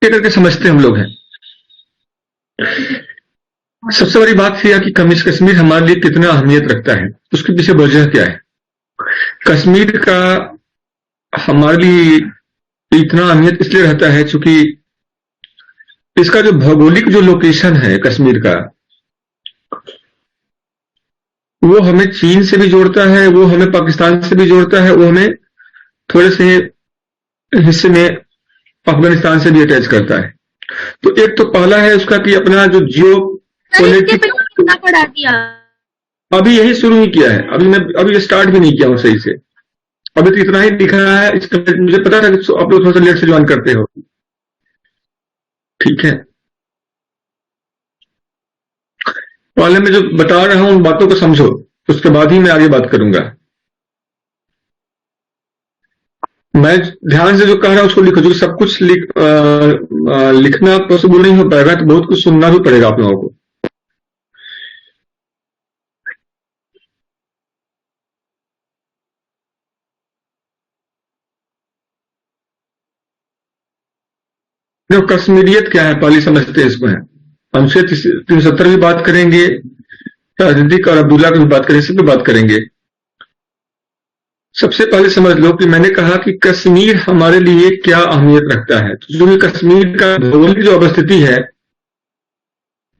ये करके समझते हम लोग हैं। सबसे बड़ी बात यह है कि कश्मीर हमारे लिए कितना अहमियत रखता है, उसके पीछे वजह क्या है। कश्मीर का हमारे लिए इतना अहमियत इसलिए रहता है क्योंकि इसका जो भौगोलिक जो लोकेशन है कश्मीर का, वो हमें चीन से भी जोड़ता है, वो हमें पाकिस्तान से भी जोड़ता है, वो हमें थोड़े से हिस्से में अफगानिस्तान से भी अटैच करता है। तो एक तो पहला है उसका कि अपना जो जियो कितना पढ़ा दिया, अभी यही शुरू ही किया है, अभी स्टार्ट भी नहीं किया हूँ सही से, अभी तो इतना ही दिखा है। मुझे पता था कि आप लोग थोड़ा सा लेट से ज्वाइन करते हो, ठीक है। पहले मैं जो बता रहा हूं उन बातों को समझो, उसके बाद ही मैं आगे बात करूंगा। मैं ध्यान से जो कह रहा हूं उसको लिखो, जो सब कुछ लिखना पॉसिबल नहीं हो पाएगा, तो बहुत कुछ सुनना भी पड़ेगा आप लोगों को। देखो कश्मीरियत क्या है, पहले समझते हैं इसको। है अनुच्छेद 370 भी बात करेंगे, राजनीतिक और अब्दुल्ला की भी बात करेंगे, इसी पे बात करेंगे। सबसे पहले समझ लो कि मैंने कहा कि कश्मीर हमारे लिए क्या अहमियत रखता है। तो जो कश्मीर का भौगोलिक जो अवस्थिति है,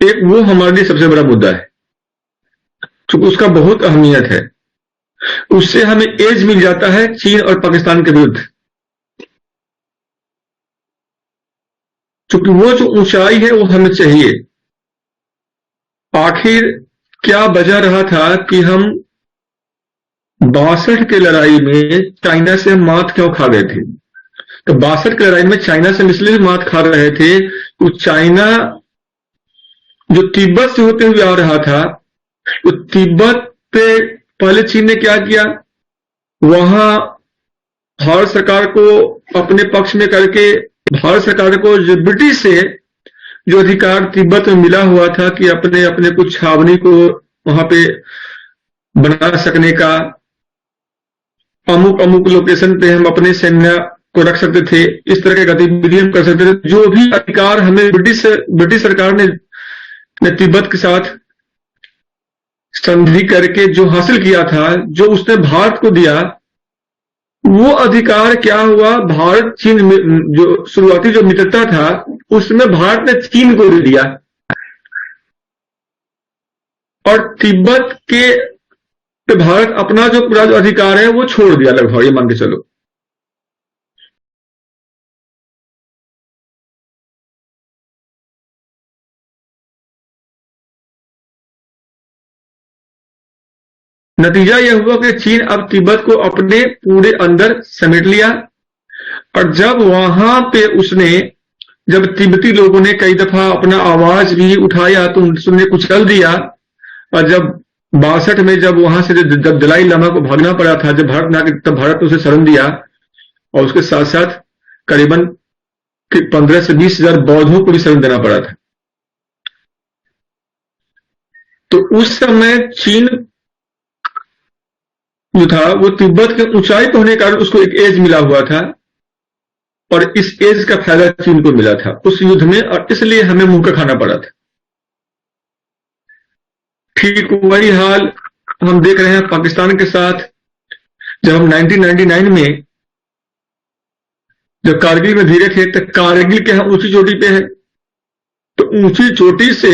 एक वो हमारे लिए सबसे बड़ा मुद्दा है, क्योंकि उसका बहुत अहमियत है। उससे हमें एज मिल जाता है चीन और पाकिस्तान के विरुद्ध, क्योंकि वो जो ऊंचाई है वो हमें चाहिए। आखिर क्या वजह रहा था कि हम 62 की लड़ाई में चाइना से मात क्यों खा गए थे। तो 62 की लड़ाई में चाइना से इसलिए मात खा रहे थे, तो चाइना जो तिब्बत से होते हुए आ रहा था, तो तिब्बत पे पहले चीन ने क्या किया, वहां भारत सरकार को अपने पक्ष में करके भारत सरकार को जो ब्रिटिश से जो अधिकार तिब्बत में मिला हुआ था कि अपने अपने कुछ छावनी को वहां पे बना सकने का, अमुक अमुक लोकेशन पे हम अपने सैन्य को रख सकते थे, इस तरह के गतिविधियां कर सकते थे। जो भी अधिकार हमें ब्रिटिश सरकार ने तिब्बत के साथ संधि करके जो हासिल किया था, जो उसने भारत को दिया, वो अधिकार क्या हुआ, भारत चीन जो शुरुआती जो मित्रता था उसमें भारत ने चीन को दे दिया, और तिब्बत के पे भारत अपना जो पूरा जो अधिकार है वो छोड़ दिया लगभग, ये मान के चलो। नतीजा यह हुआ कि चीन अब तिब्बत को अपने पूरे अंदर समेट लिया, और जब वहां पे जब तिब्बती लोगों ने कई दफा अपना आवाज भी उठाया तो उसने कुचल दिया, और जब 62 में जब वहां से जब दलाई लामा को भागना पड़ा था, जब भारत में आके तब भारत ने उसे शरण दिया, और उसके साथ साथ करीबन 15 से 20 हजार बौद्धों को भी शरण देना पड़ा था। तो उस समय चीन जो था वो तिब्बत के ऊंचाई पर होने के कारण उसको एक एज मिला हुआ था, और इस एज का फायदा चीन को मिला था उस युद्ध में, और इसलिए हमें मुंह का खाना पड़ा था। ठीक वही हाल हम देख रहे हैं पाकिस्तान के साथ। जब हम 1999 में जब कारगिल में धीरे थे, तो कारगिल के हम ऊंची चोटी पे है, तो ऊंची चोटी से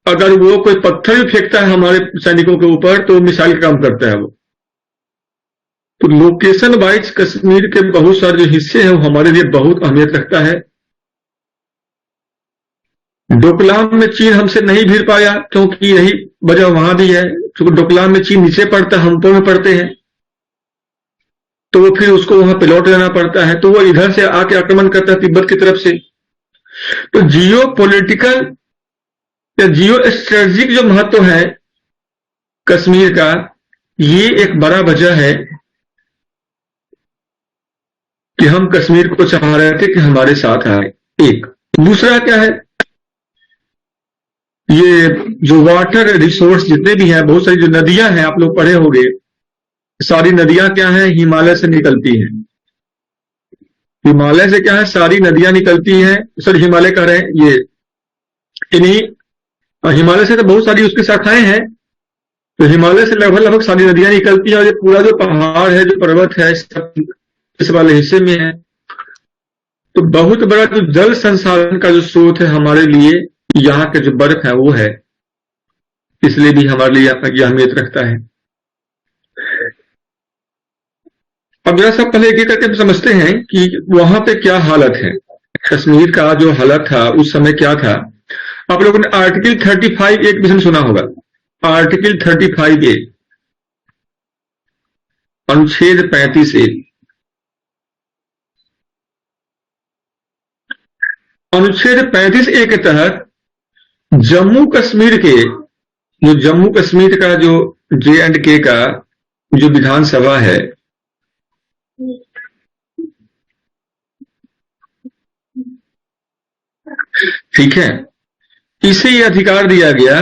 अगर वो कोई पत्थर भी फेंकता है हमारे सैनिकों के ऊपर तो मिसाइल का काम करता है वो। तो लोकेशन वाइज कश्मीर के बहुत सारे जो हिस्से हैं वो हमारे लिए बहुत अहमियत रखता है। डोकलाम में चीन हमसे नहीं भिड़ पाया, क्योंकि यही वजह वहां भी है, क्योंकि डोकलाम में चीन नीचे पड़ता है, हम ऊपर में पड़ते हैं, तो वो फिर उसको वहां पे लौट जाना पड़ता है, तो वो इधर से आके आक्रमण करता है तिब्बत की तरफ से। तो जियो पॉलिटिकल या जियो स्ट्रेटेजिक जो महत्व है कश्मीर का, ये एक बड़ा वजह है कि हम कश्मीर को चाह रहे थे कि हमारे साथ आए। एक दूसरा क्या है, ये जो वाटर रिसोर्स जितने भी हैं, बहुत सारी जो नदियां हैं, आप लोग पढ़े होंगे, सारी नदियां क्या हैं, हिमालय से निकलती हैं। हिमालय से क्या है, सारी नदियां निकलती हैं, सर हिमालय कह रहे हैं ये, इन्हीं हिमालय से तो बहुत सारी उसकी शाखाएं हैं। तो हिमालय से लगभग लगभग सारी नदियां निकलती हैं, और ये पूरा जो पहाड़ है, जो पर्वत है, सब इस वाले हिस्से में है। तो बहुत बड़ा जो जल संसाधन का जो स्रोत है हमारे लिए, यहाँ के जो बर्फ है वो है, इसलिए भी हमारे लिए ये अहमियत रखता है। अब जरा सा पहले एक करके समझते हैं कि वहां पे क्या हालत है, कश्मीर का जो हालत था उस समय क्या था। आप लोगों ने आर्टिकल 35 एक विषय सुना होगा, आर्टिकल 35A, अनुच्छेद 35A। अनुच्छेद 35A के तहत जम्मू कश्मीर के, जो जम्मू कश्मीर का जो J&K का जो विधानसभा है, ठीक है, इसे यह अधिकार दिया गया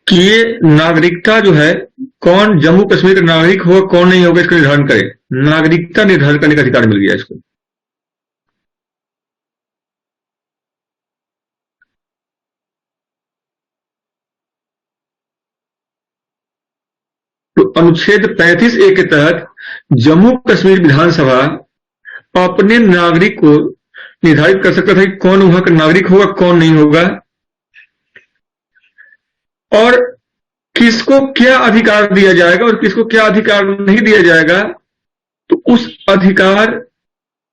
कि ये नागरिकता जो है, कौन जम्मू कश्मीर का नागरिक होगा कौन नहीं होगा इसका निर्धारण करे, नागरिकता निर्धारण करने का अधिकार मिल गया इसको। तो अनुच्छेद 35A के तहत जम्मू कश्मीर विधानसभा अपने नागरिक को निर्धारित कर सकता था कि कौन वहां का नागरिक होगा कौन नहीं होगा, और किसको क्या अधिकार दिया जाएगा और किसको क्या अधिकार नहीं दिया जाएगा। तो उस अधिकार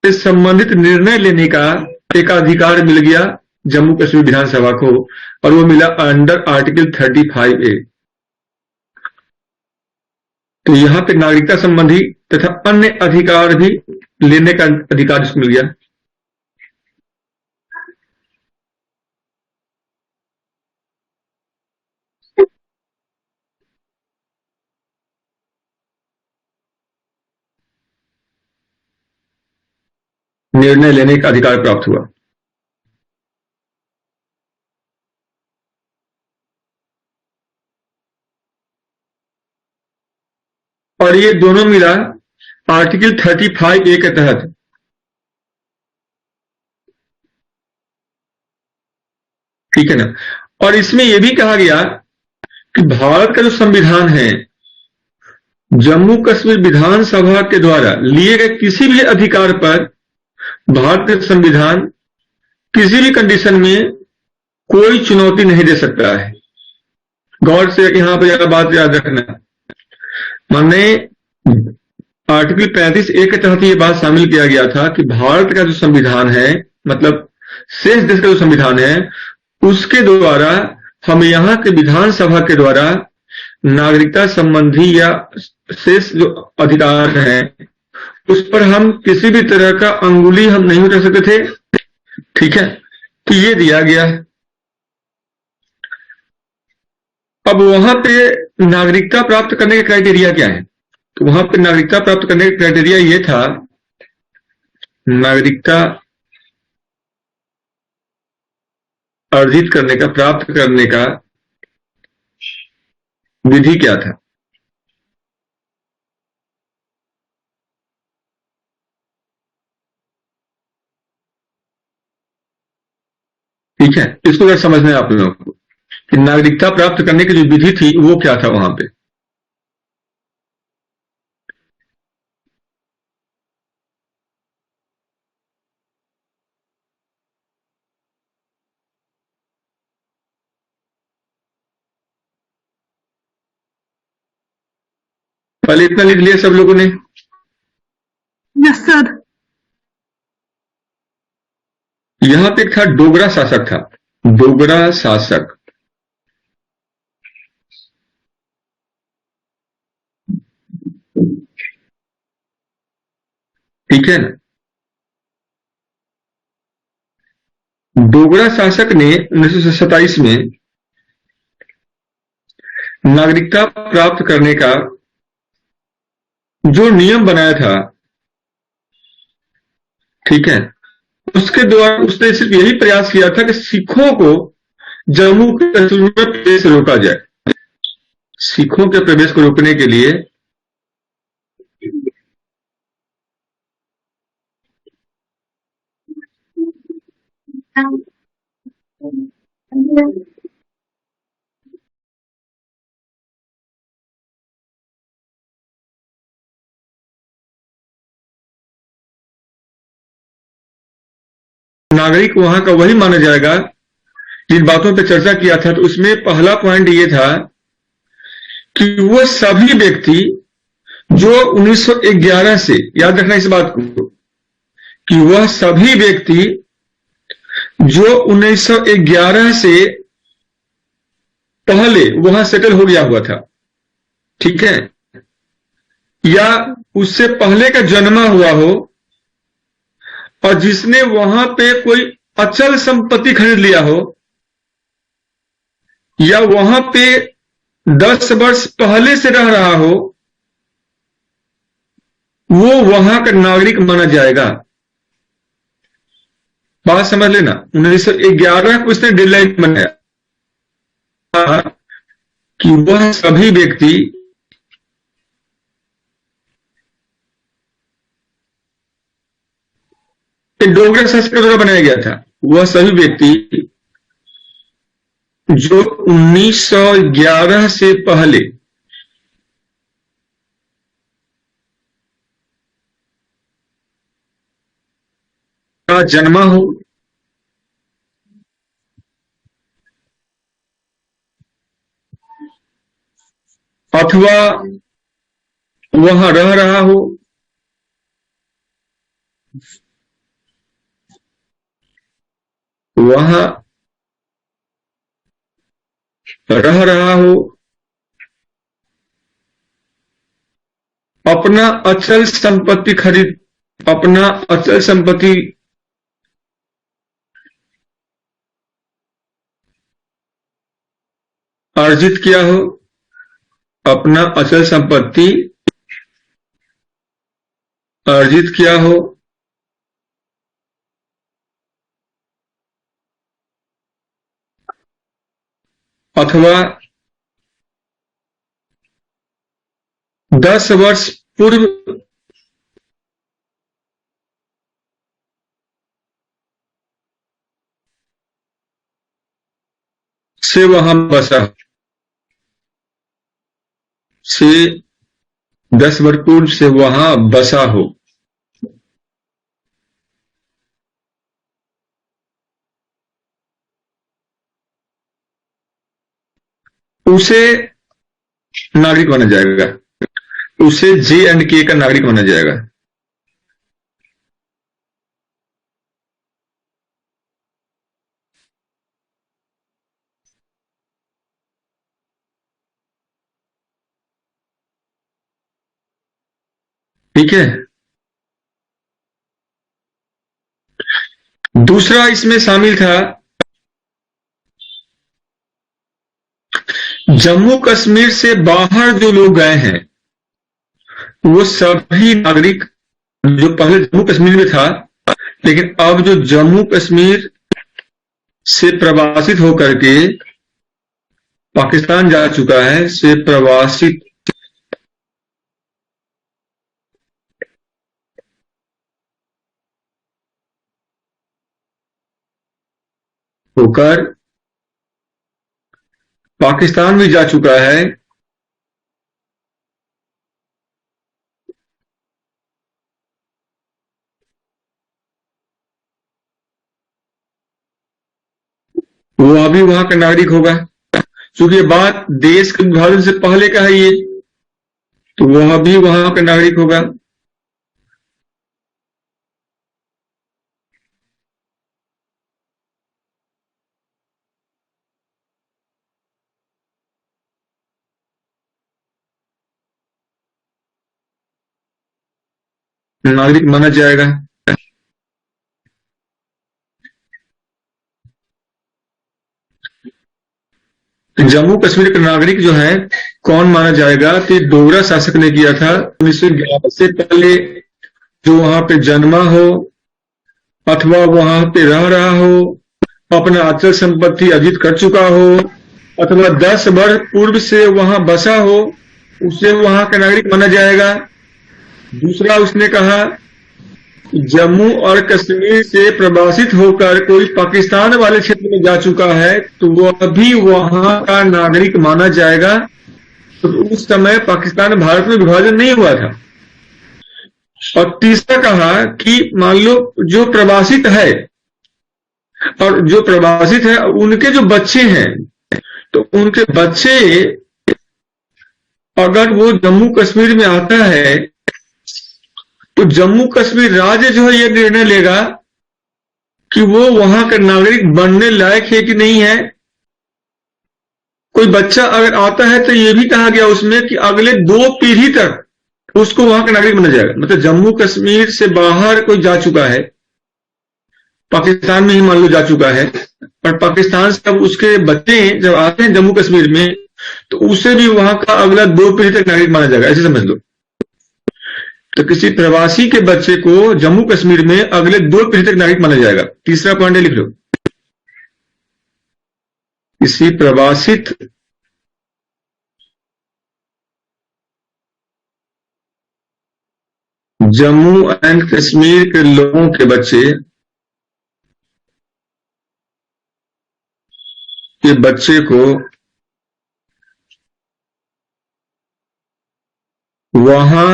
से संबंधित निर्णय लेने का एक अधिकार मिल गया जम्मू कश्मीर विधानसभा को, और वो मिला अंडर आर्टिकल 35A। तो यहां पे नागरिकता संबंधी तथा अन्य अधिकार भी लेने का अधिकार इसको मिल गया। निर्णय लेने का अधिकार प्राप्त हुआ। और ये दोनों मिला आर्टिकल 35A के तहत। ठीक है ना। और इसमें यह भी कहा गया कि भारत का जो संविधान है, जम्मू कश्मीर विधानसभा के द्वारा लिए गए किसी भी अधिकार पर भारत का संविधान किसी भी कंडीशन में कोई चुनौती नहीं दे सकता है। गौर से यहां पर यह बात याद रखना, माने आर्टिकल 35A के तहत यह बात शामिल किया गया था कि भारत का जो संविधान है, मतलब शेष देश का जो संविधान है, उसके द्वारा हम यहाँ के विधानसभा के द्वारा नागरिकता संबंधी या शेष जो अधिकार हैं उस पर हम किसी भी तरह का अंगुली हम नहीं उठा सकते थे। ठीक है, तो ये दिया गया है। अब वहां पे नागरिकता प्राप्त करने का क्राइटेरिया क्या है? तो वहां पे नागरिकता प्राप्त करने का क्राइटेरिया ये था, नागरिकता अर्जित करने का, प्राप्त करने का विधि क्या था? ठीक है, इसको जरा समझना है आप लोगों को कि नागरिकता प्राप्त करने की जो विधि थी वो क्या था वहां पे। पहले इतना लिख लिया सब लोगों ने? Yes sir. यहां पे एक था डोगरा शासक था, डोगरा शासक। ठीक है ना। डोगरा शासक ने 1927 में नागरिकता प्राप्त करने का जो नियम बनाया था, ठीक है, उसके द्वारा उसने सिर्फ यही प्रयास किया था कि सिखों को जम्मू कश्मीर में प्रवेश रोका जाए। सिखों के प्रवेश को रोकने के लिए नागरिक वहां का वही माना जाएगा जिन बातों पर चर्चा किया था। तो उसमें पहला पॉइंट ये था कि वो सभी व्यक्ति जो 1911 से, याद रखना इस बात को, कि वह सभी व्यक्ति जो 1911 से पहले वहां सेटल हो गया हुआ था, ठीक है, या उससे पहले का जन्मा हुआ हो और जिसने वहां पे कोई अचल संपत्ति खरीद लिया हो, या वहां पे 10 वर्ष पहले से रह रहा हो, वो वहां का नागरिक माना जाएगा। बात समझ लेना, 1911 को इसने डेडलाइन बनाया कि वह सभी व्यक्ति डोगरा शासक के द्वारा बनाया गया था। वह सभी व्यक्ति जो 1911 से पहले का जन्मा हो अथवा वहां रह रहा हो, वहां रह रहा हो, अपना अचल संपत्ति अर्जित किया हो, अपना अचल संपत्ति अर्जित किया हो, अथवा 10 वर्ष पूर्व से वहां बसा से 10 वर्ष पूर्व से वहां बसा हो, उसे नागरिक माना जाएगा, उसे J&K का नागरिक माना जाएगा। ठीक है। दूसरा इसमें शामिल था जम्मू कश्मीर से बाहर जो लोग गए हैं वो सभी नागरिक, जो पहले जम्मू कश्मीर में था लेकिन अब जो जम्मू कश्मीर से प्रवासित होकर के पाकिस्तान जा चुका है, से प्रवासित होकर पाकिस्तान भी जा चुका है, वो अभी वहां का नागरिक होगा। क्योंकि ये बात देश के विभाजन से पहले का है ये, तो वह भी वहां का नागरिक होगा। नागरिक माना जाएगा। जम्मू कश्मीर का नागरिक जो है कौन माना जाएगा, तो डोगरा शासक ने किया था 1911 से पहले, जो वहां पे जन्मा हो अथवा वहां पे रह रहा हो, अपना अचल संपत्ति अर्जित कर चुका हो, अथवा 10 वर्ष पूर्व से वहां बसा हो, उसे वहां का नागरिक माना जाएगा। दूसरा उसने कहा जम्मू और कश्मीर से प्रवासित होकर कोई पाकिस्तान वाले क्षेत्र में जा चुका है तो वह भी वहां का नागरिक माना जाएगा। तो उस समय पाकिस्तान भारत में विभाजन नहीं हुआ था। और तीसरा कहा कि मान लो जो प्रवासित है और जो प्रवासित है उनके जो बच्चे हैं तो उनके बच्चे अगर वो जम्मू कश्मीर में आता है तो जम्मू कश्मीर राज्य जो है ये निर्णय लेगा कि वो वहां का नागरिक बनने लायक है कि नहीं है। कोई बच्चा अगर आता है तो ये भी कहा गया उसमें कि अगले 2 पीढ़ी तक उसको वहां का नागरिक बना जाएगा। मतलब जम्मू कश्मीर से बाहर कोई जा चुका है, पाकिस्तान में ही मान लो जा चुका है, और पाकिस्तान से अब उसके बच्चे जब आते हैं जम्मू कश्मीर में तो उसे भी वहां का अगला 2 पीढ़ी तक नागरिक माना जाएगा, ऐसे समझ लो। तो किसी प्रवासी के बच्चे को जम्मू कश्मीर में अगले 2 पीढ़ी तक नागरिक माना जाएगा। तीसरा पॉइंट लिख लो, किसी प्रवासित जम्मू एंड कश्मीर के लोगों के बच्चे को वहां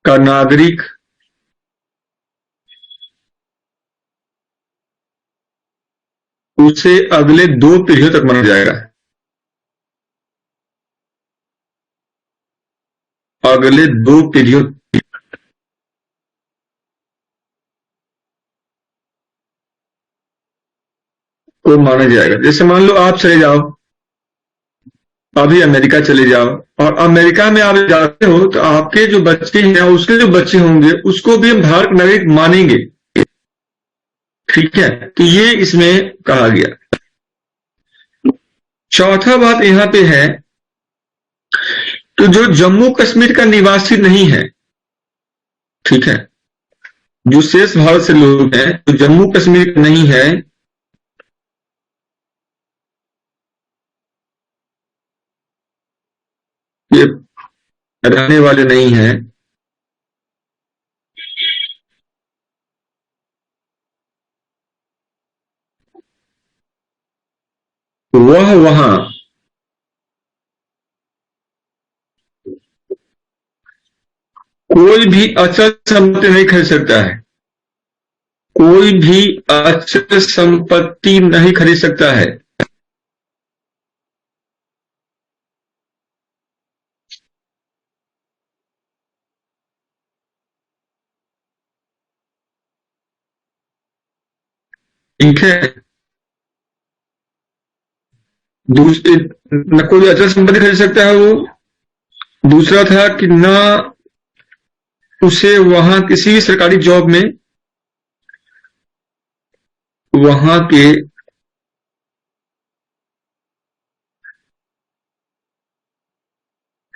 का नागरिक उसे अगले 2 पीढ़ियों तक माना जाएगा। अगले 2 पीढ़ियों को माना जाएगा। जैसे मान लो आप चले जाओ, अभी अमेरिका चले जाओ और अमेरिका में आप जाते हो तो आपके जो बच्चे हैं उसके जो बच्चे होंगे उसको भी हम भारत नागरिक मानेंगे। ठीक है, तो ये इसमें कहा गया। चौथा बात यहां पे है तो जो जम्मू कश्मीर का निवासी नहीं है, ठीक है, जो शेष भारत से लोग हैं तो जम्मू कश्मीर का नहीं है, ये रहने वाले नहीं हैं, वह वहां कोई भी अचल संपत्ति नहीं खरीद सकता है। कोई भी अचल संपत्ति नहीं खरीद सकता है। ठीक है, दूसरे न कोई अचल संपत्ति खरीद सकता है वो। दूसरा था कि न उसे वहां किसी भी सरकारी जॉब में वहां के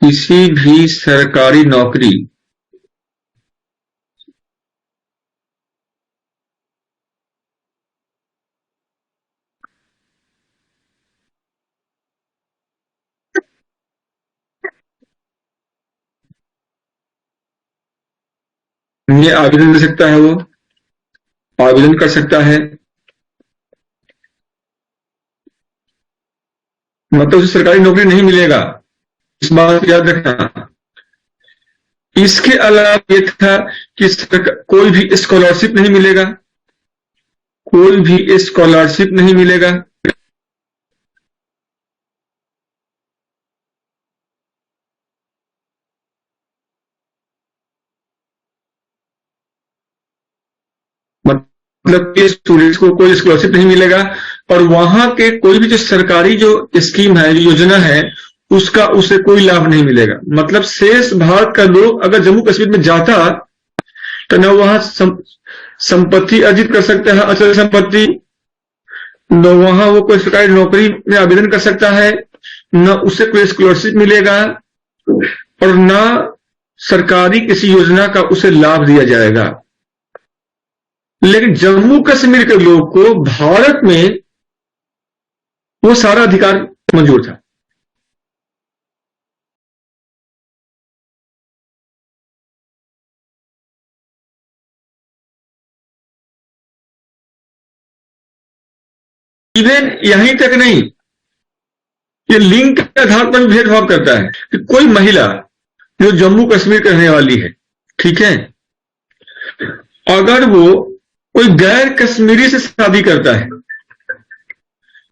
किसी भी सरकारी नौकरी में आवेदन दे सकता है, वो आवेदन कर सकता है। मतलब उसे सरकारी नौकरी नहीं मिलेगा, इस बात को याद रखना। इसके अलावा ये था कि कोई भी स्कॉलरशिप नहीं मिलेगा, कोई भी स्कॉलरशिप नहीं मिलेगा। मतलब कि स्टूडेंट्स को कोई स्कॉलरशिप नहीं मिलेगा और वहां के कोई भी जो सरकारी जो स्कीम है, योजना है, उसका उसे कोई लाभ नहीं मिलेगा। मतलब शेष भारत का लोग अगर जम्मू कश्मीर में जाता तो न वहां संपत्ति अर्जित कर सकता है, अचल संपत्ति, न वहां वो कोई सरकारी नौकरी में आवेदन कर सकता है, न उसे कोई स्कॉलरशिप मिलेगा और न सरकारी किसी योजना का उसे लाभ दिया जाएगा। लेकिन जम्मू कश्मीर के लोग को भारत में वो सारा अधिकार मंजूर था। इवन यहीं तक नहीं, ये लिंग के आधार पर भेदभाव करता है कि कोई महिला जो जम्मू कश्मीर के रहने वाली है, ठीक है, अगर वो कोई गैर कश्मीरी से शादी करता है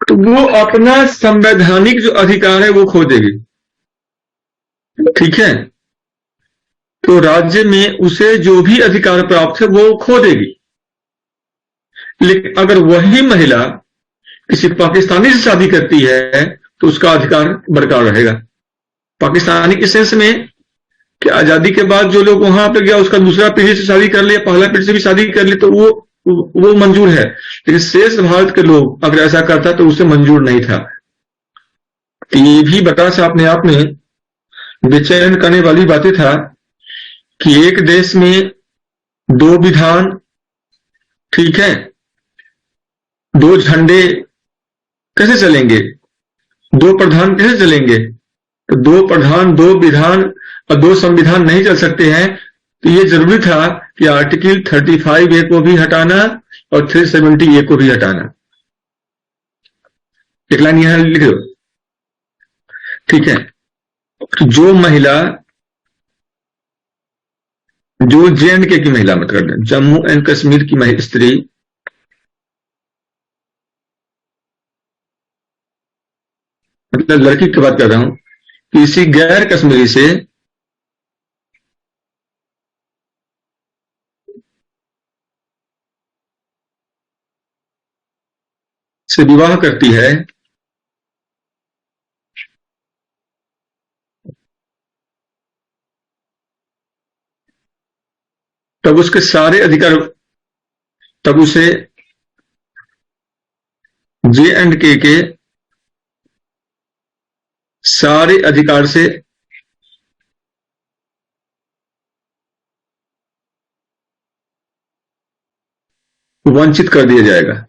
तो वो अपना संवैधानिक जो अधिकार है वो खो देगी, ठीक है। तो राज्य में उसे जो भी अधिकार प्राप्त है वो खो देगी। लेकिन अगर वही महिला किसी पाकिस्तानी से शादी करती है तो उसका अधिकार बरकरार रहेगा। पाकिस्तानी के सेंस में कि आजादी के बाद जो लोग वहां पे गया उसका दूसरा पीढ़ी से शादी कर ले, पहला पीढ़ी से भी शादी कर ले तो वो मंजूर है, लेकिन शेष भारत के लोग अगर ऐसा करता तो उसे मंजूर नहीं था। तो ये भी बता से अपने आप में बेचैन करने वाली बातें था कि एक देश में दो विधान, ठीक है, दो झंडे कैसे चलेंगे, दो प्रधान कैसे चलेंगे। तो दो प्रधान, दो विधान और दो संविधान नहीं चल सकते हैं। तो ये जरूरी था कि आर्टिकल 35A को भी हटाना और 370A को भी हटाना। एक लाइन यहां लिख दो, ठीक है। जो महिला, जो JNK की महिला, मतलब जम्मू एंड कश्मीर की स्त्री मतलब लड़की की बात कर रहा हूं, किसी गैर कश्मीरी से विवाह करती है तब उसके सारे अधिकार, तब उसे JNK के सारे अधिकार से वंचित कर दिया जाएगा।